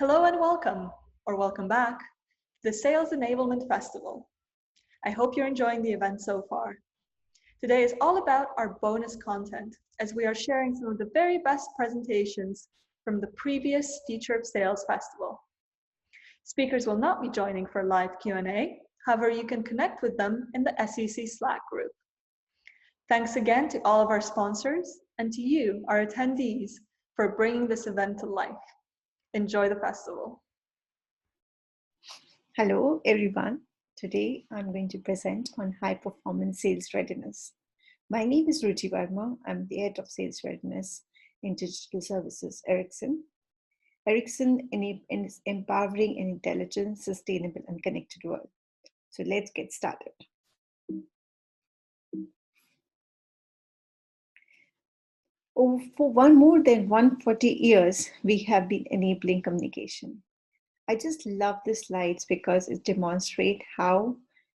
Hello and welcome, or welcome back, to the Sales Enablement Festival. I hope you're enjoying the event so far. Today is all about our bonus content, as we are sharing some of the very best presentations from the previous Future of Sales Festival. Speakers will not be joining for live Q&A, however, you can connect with them in the SEC Slack group. Thanks again to all of our sponsors and to you, our attendees, for bringing this event to life. Enjoy the festival. Hello, everyone. Today, I'm going to present on high-performance sales readiness. My name is Ruchi Verma. I'm the head of sales readiness in digital services, Ericsson. Ericsson is empowering an intelligent, sustainable, and connected world. So let's get started. For more than 140 years, we have been enabling communication. I just love the slides because it demonstrates how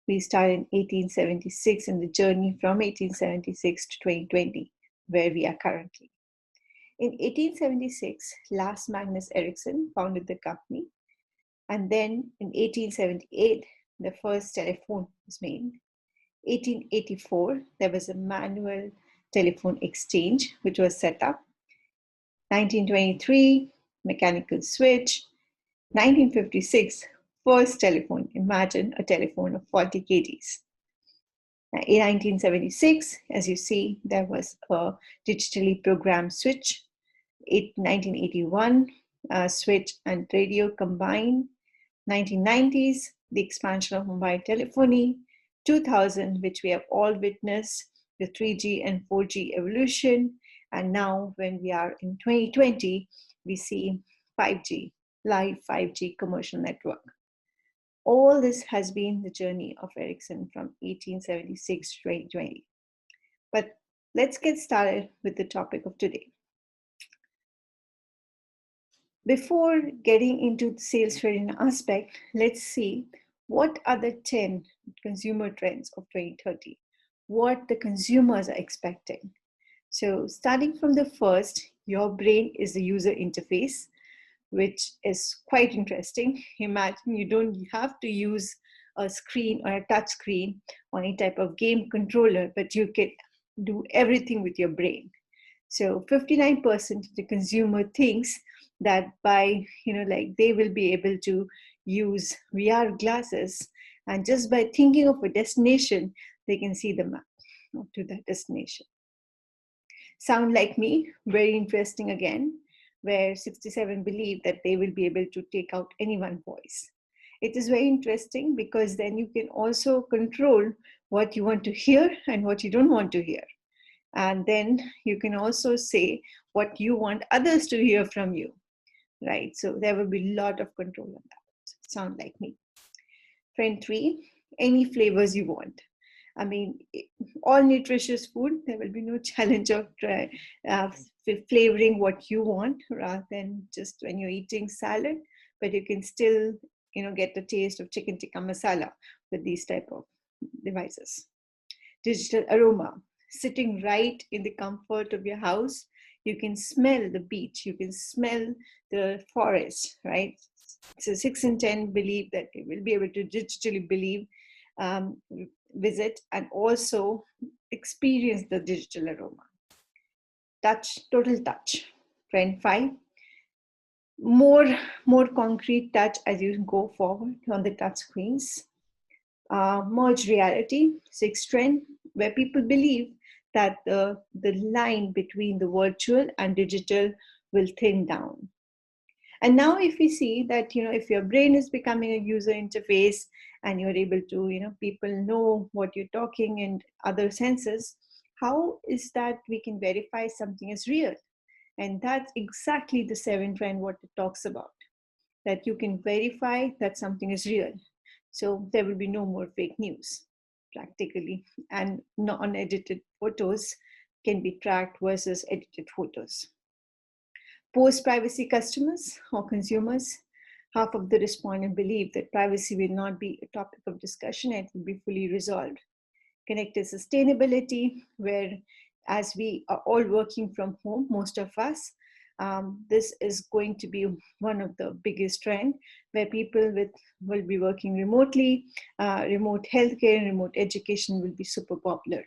we started in 1876 in the journey from 1876 to 2020, where we are currently. In 1876, Lars Magnus Ericsson founded the company. And then in 1878, the first telephone was made. 1884, there was a manual telephone exchange, which was set up. 1923, mechanical switch. 1956, first telephone. Imagine a telephone of 40 kgs. In 1976, as you see, there was a digitally programmed switch. 1981, switch and radio combined. 1990s, the expansion of mobile telephony. 2000, which we have all witnessed, the 3G and 4G evolution. And now when we are in 2020, we see 5G. Live 5G commercial network. All this has been the journey of Ericsson from 1876 to 2020. But let's get started with the topic of today. Before getting into the sales readiness aspect, let's see what are the 10 consumer trends of 2030, what the consumers are expecting. So starting from the first, your brain is the user interface, which is quite interesting. Imagine you don't have to use a screen or a touch screen or any type of game controller, but you can do everything with your brain. So 59% of the consumer thinks that by, they will be able to use VR glasses, and just by thinking of a destination, they can see the map to that destination. Sound like me, very interesting again, where 67 believe that they will be able to take out anyone's voice. It is very interesting because then you can also control what you want to hear and what you don't want to hear. And then you can also say what you want others to hear from you, right? So there will be a lot of control on that. Sound like me. Trend 3, any flavors you want. I mean, all nutritious food, there will be no challenge of flavoring what you want rather than just when you're eating salad, but you can still, get the taste of chicken tikka masala with these type of devices. Digital aroma, sitting right in the comfort of your house, you can smell the beach, you can smell the forest, right? So 6 in 10 believe that they will be able to digitally visit and also experience the digital aroma. Touch, total touch. Trend 5, more concrete touch as you go forward on the touch screens. Merged reality, 6th trend, where people believe that the line between the virtual and digital will thin down. And now if we see that, if your brain is becoming a user interface and you're able to, people know what you're talking and other senses, how is that we can verify something is real? And that's exactly the 7th trend what it talks about, that you can verify that something is real. So there will be no more fake news practically, and non-edited photos can be tracked versus edited photos. Post-privacy customers or consumers, half of the respondents believe that privacy will not be a topic of discussion and it will be fully resolved. Connected sustainability, where as we are all working from home, most of us, This is going to be one of the biggest trend where people will be working remotely. Remote healthcare and remote education will be super popular.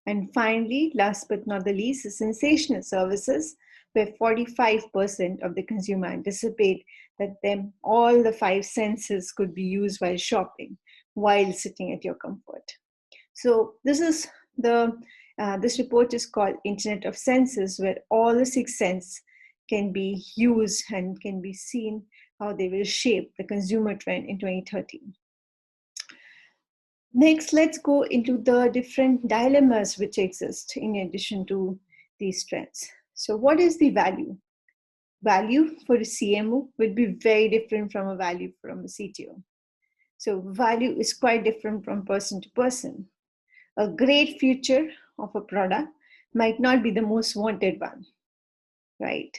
And finally, last but not the least, is sensational services, where 45% of the consumer anticipate that all the five senses could be used while shopping, while sitting at your comfort. So this report is called Internet of Senses, where all the six senses can be used and can be seen how they will shape the consumer trend in 2030. Next, let's go into the different dilemmas which exist in addition to these trends. So what is the value? Value for a CMO will be very different from a value from a CTO. So value is quite different from person to person. A great feature of a product might not be the most wanted one, right?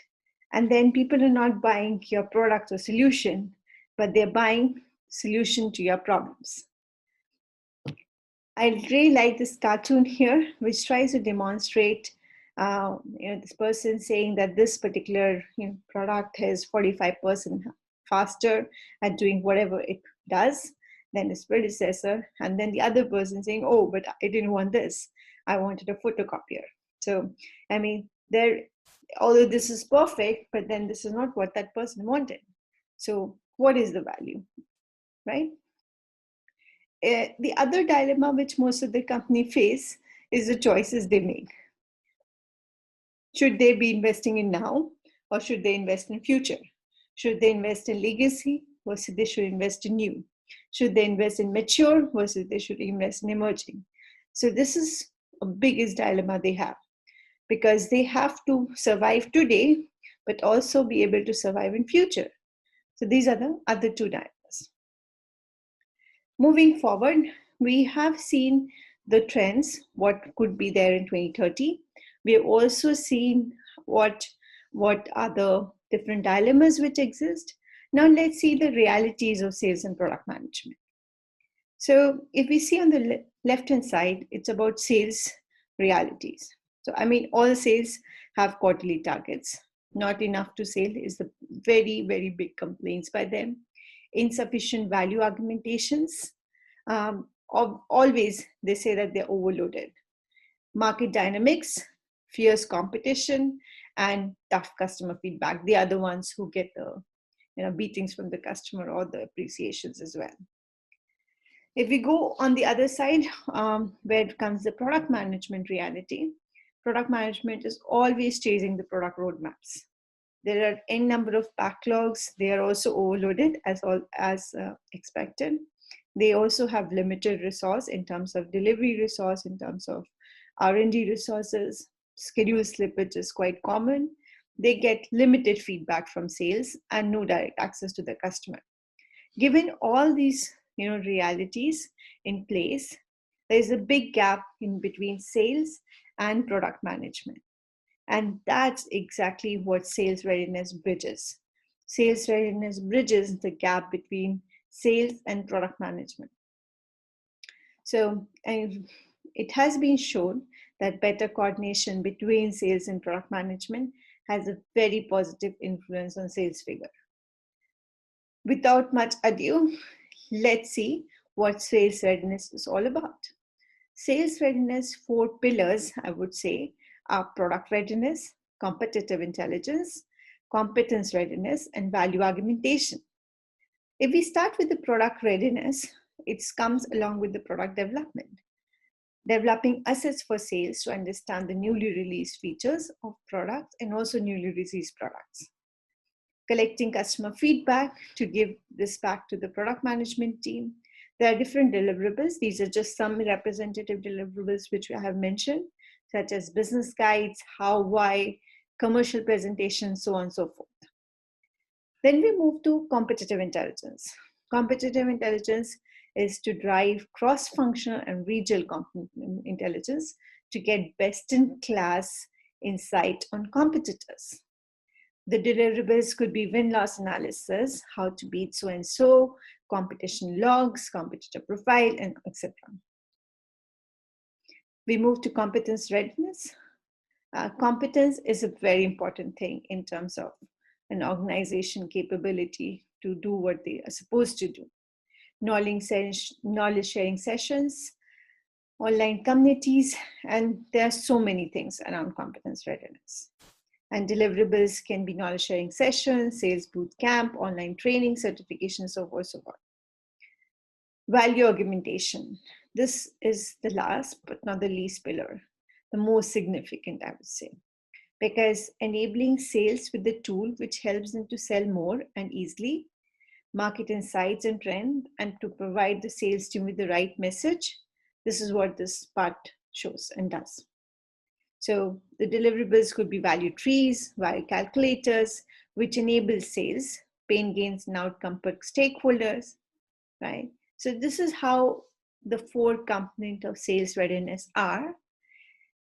And then people are not buying your product or solution, but they're buying solution to your problems. I really like this cartoon here, which tries to demonstrate, this person saying that this particular product is 45% faster at doing whatever it does than its predecessor. And then the other person saying, oh, but I didn't want this. I wanted a photocopier. So, I mean, although this is perfect, but then this is not what that person wanted. So what is the value, right? The other dilemma which most of the company face is the choices they make. Should they be investing in now, or should they invest in future? Should they invest in legacy versus they should invest in new? Should they invest in mature versus they should invest in emerging? So this is a biggest dilemma they have, because they have to survive today, but also be able to survive in future. So these are the other two dilemmas. Moving forward, we have seen the trends, what could be there in 2030. We have also seen what are the different dilemmas which exist. Now let's see the realities of sales and product management. So if we see on the left-hand side, it's about sales realities. So I mean, all sales have quarterly targets. Not enough to sell is the very, very big complaints by them. Insufficient value argumentations. Always they say that they're overloaded. Market dynamics, fierce competition, and tough customer feedback. They are the ones who get the beatings from the customer or the appreciations as well. If we go on the other side, where comes the product management reality, product management is always chasing the product roadmaps. There are n number of backlogs. They are also overloaded as expected. They also have limited resource in terms of delivery resource, in terms of R&D resources. Schedule slippage is quite common. They get limited feedback from sales and no direct access to the customer. Given all these realities in place, there is a big gap in between sales and product management. And that's exactly what sales readiness bridges. Sales readiness bridges the gap between sales and product management. So it has been shown that better coordination between sales and product management has a very positive influence on sales figure. Without much ado, let's see what sales readiness is all about. Sales readiness, 4 pillars, I would say, are product readiness, competitive intelligence, competence readiness, and value argumentation. If we start with the product readiness, it comes along with the product development. Developing assets for sales to understand the newly released features of products and also newly released products. Collecting customer feedback to give this back to the product management team. There are different deliverables. These are just some representative deliverables which I have mentioned, such as business guides, how, why, commercial presentations, so on and so forth. Then we move to competitive intelligence. Competitive intelligence is to drive cross-functional and regional intelligence to get best-in-class insight on competitors. The deliverables could be win-loss analysis, how to beat so-and-so, competition logs, competitor profile, and etc. We move to competence readiness. Competence is a very important thing in terms of an organization capability to do what they are supposed to do. Knowledge sharing sessions, online communities, and there are so many things around competence readiness. And deliverables can be knowledge sharing sessions, sales boot camp, online training, certification, so forth, so forth. Value augmentation. This is the last but not the least pillar, the most significant, I would say, because enabling sales with the tool which helps them to sell more and easily, market insights and trend, and to provide the sales team with the right message. This is what this part shows and does. So the deliverables could be value trees, value calculators, which enable sales, pain gains and outcome per stakeholders, right? So this is how the 4 components of sales readiness are.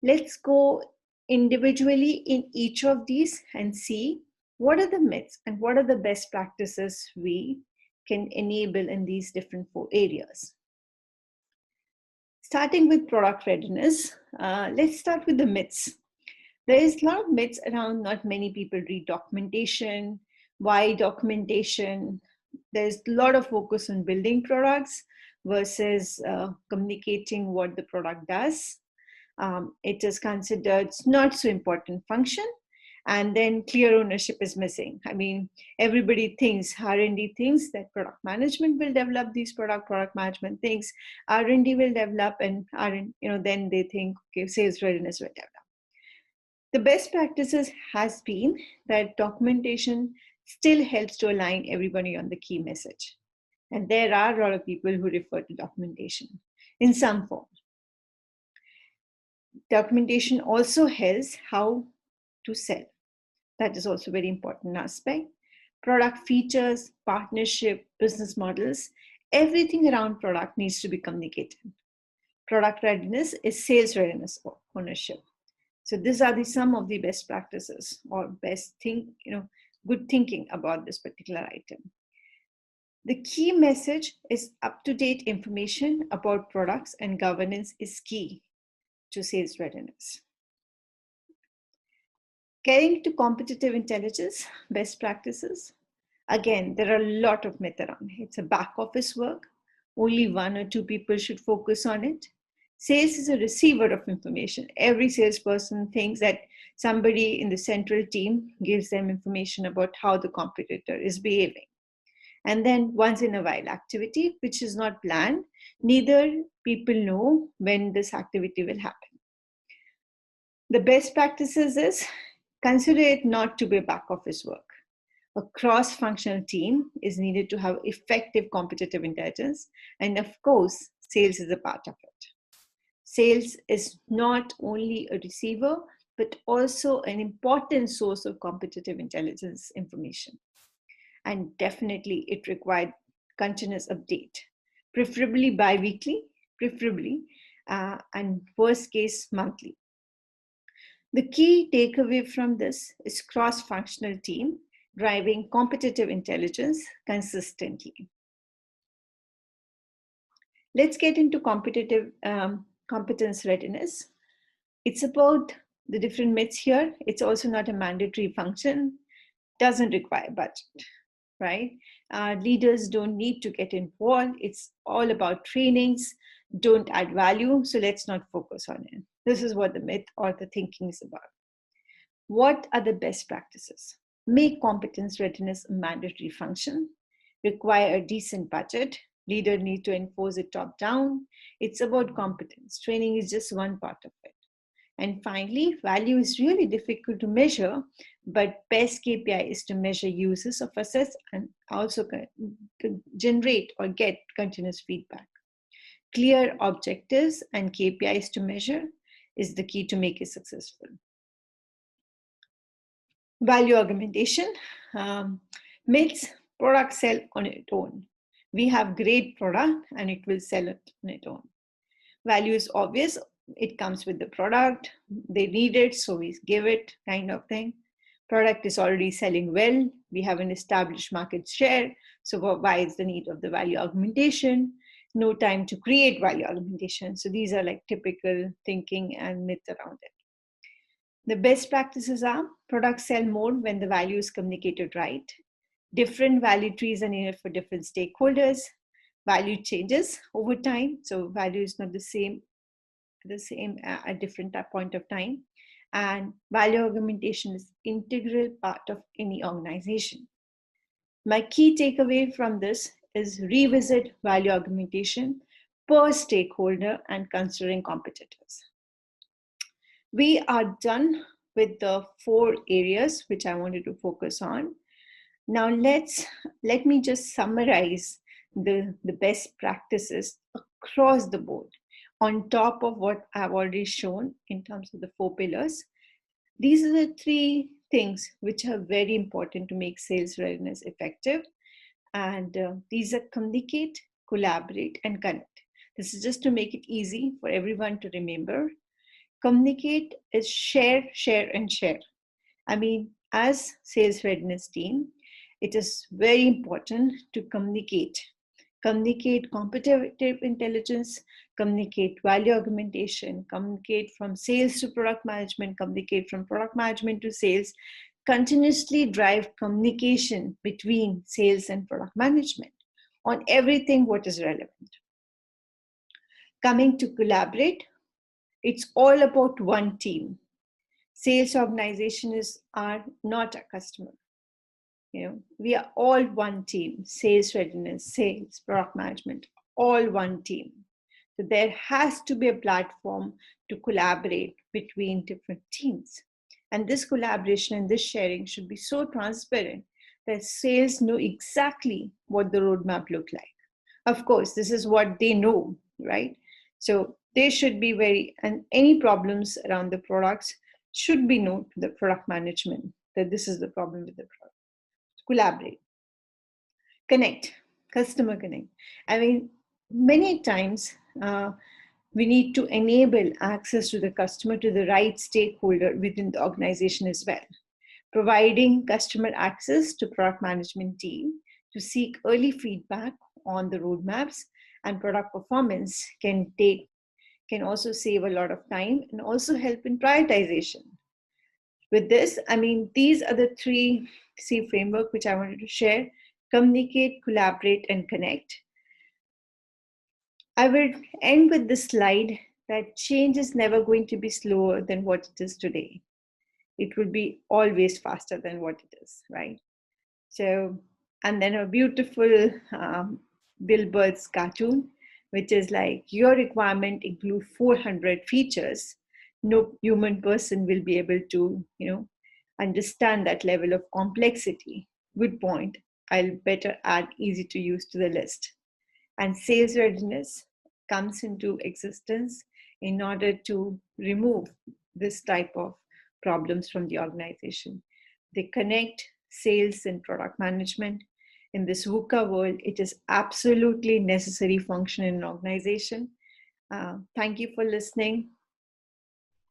Let's go individually in each of these and see what are the myths and what are the best practices we can enable in these different 4 areas. Starting with product readiness, let's start with the myths. There is a lot of myths around not many people read documentation. Why documentation? There's a lot of focus on building products versus communicating what the product does. It is considered not so important function, and then clear ownership is missing. I mean, everybody thinks, R&D thinks that product management will develop these product management thinks R&D will develop, and then they think, okay, sales readiness will develop. The best practices has been that documentation still helps to align everybody on the key message. And there are a lot of people who refer to documentation in some form. Documentation also helps how to sell. That is also a very important aspect. Product features, partnership, business models, everything around product needs to be communicated. Product readiness is sales readiness or ownership. So these are some of the best practices or good thinking about this particular item. The key message is up-to-date information about products and governance is key to sales readiness. Getting to competitive intelligence, best practices. Again, there are a lot of myths around. It's a back office work. Only 1 or 2 people should focus on it. Sales is a receiver of information. Every salesperson thinks that somebody in the central team gives them information about how the competitor is behaving. And then once in a while activity, which is not planned, neither people know when this activity will happen. The best practices is consider it not to be back office work. A cross-functional team is needed to have effective competitive intelligence. And of course, sales is a part of it. Sales is not only a receiver, but also an important source of competitive intelligence information. And definitely it required continuous update, preferably bi-weekly, and worst case monthly. The key takeaway from this is cross-functional team driving competitive intelligence consistently. Let's get into competence readiness. It's about the different myths here. It's also not a mandatory function, doesn't require budget, right? Leaders don't need to get involved. It's all about trainings, don't add value, so let's not focus on it. This is what the myth or the thinking is about. What are the best practices? Make competence readiness a mandatory function, require a decent budget, leader need to enforce it top down. It's about competence. Training is just one part of it. And finally, value is really difficult to measure, but best KPI is to measure uses of assets and also generate or get continuous feedback. Clear objectives and KPIs to measure is the key to make it successful. Value augmentation. Myths, product sell on its own. We have great product and it will sell it on its own. Value is obvious. It comes with the product. They need it, so we give it, kind of thing. Product is already selling well. We have an established market share. So why is the need of the value augmentation? No time to create value augmentation. So these are like typical thinking and myth around it. The best practices are products sell more when the value is communicated right. Different value trees are needed for different stakeholders. Value changes over time, so value is not the same at different point of time. And value augmentation is integral part of any organization. My key takeaway from this is revisit value augmentation per stakeholder and considering competitors. We are done with the 4 areas which I wanted to focus on. Now let me just summarize the best practices across the board on top of what I've already shown in terms of the 4 pillars. These are the 3 things which are very important to make sales readiness effective. And these are communicate, collaborate, and connect. This is just to make it easy for everyone to remember. Communicate is share, share, and share. I mean, as sales readiness team, it is very important to communicate competitive intelligence, communicate value augmentation, communicate from sales to product management, communicate from product management to sales, continuously drive communication between sales and product management on everything what is relevant. Coming to collaborate, it's all about one team. Sales organizations are not a customer. We are all one team. Sales readiness, sales, product management, all one team. So there has to be a platform to collaborate between different teams. And this collaboration and this sharing should be so transparent that sales know exactly what the roadmap looks like. Of course, this is what they know, right? So they should be and any problems around the products should be known to the product management that this is the problem with the product. Collaborate, connect, customer connect. I mean, many times we need to enable access to the customer to the right stakeholder within the organization as well. Providing customer access to product management team to seek early feedback on the roadmaps and product performance can also save a lot of time and also help in prioritization. With this, I mean, these are the 3 C framework which I wanted to share: communicate, collaborate, and connect. I will end with this slide that change is never going to be slower than what it is today. It will be always faster than what it is, right? So, and then a beautiful Bill Burr's cartoon, which is like, your requirement include 400 features. No human person will be able to, understand that level of complexity. Good point. I'll better add easy to use to the list. And sales readiness comes into existence in order to remove this type of problems from the organization. They connect sales and product management. In this VUCA world, it is absolutely necessary function in an organization. Thank you for listening.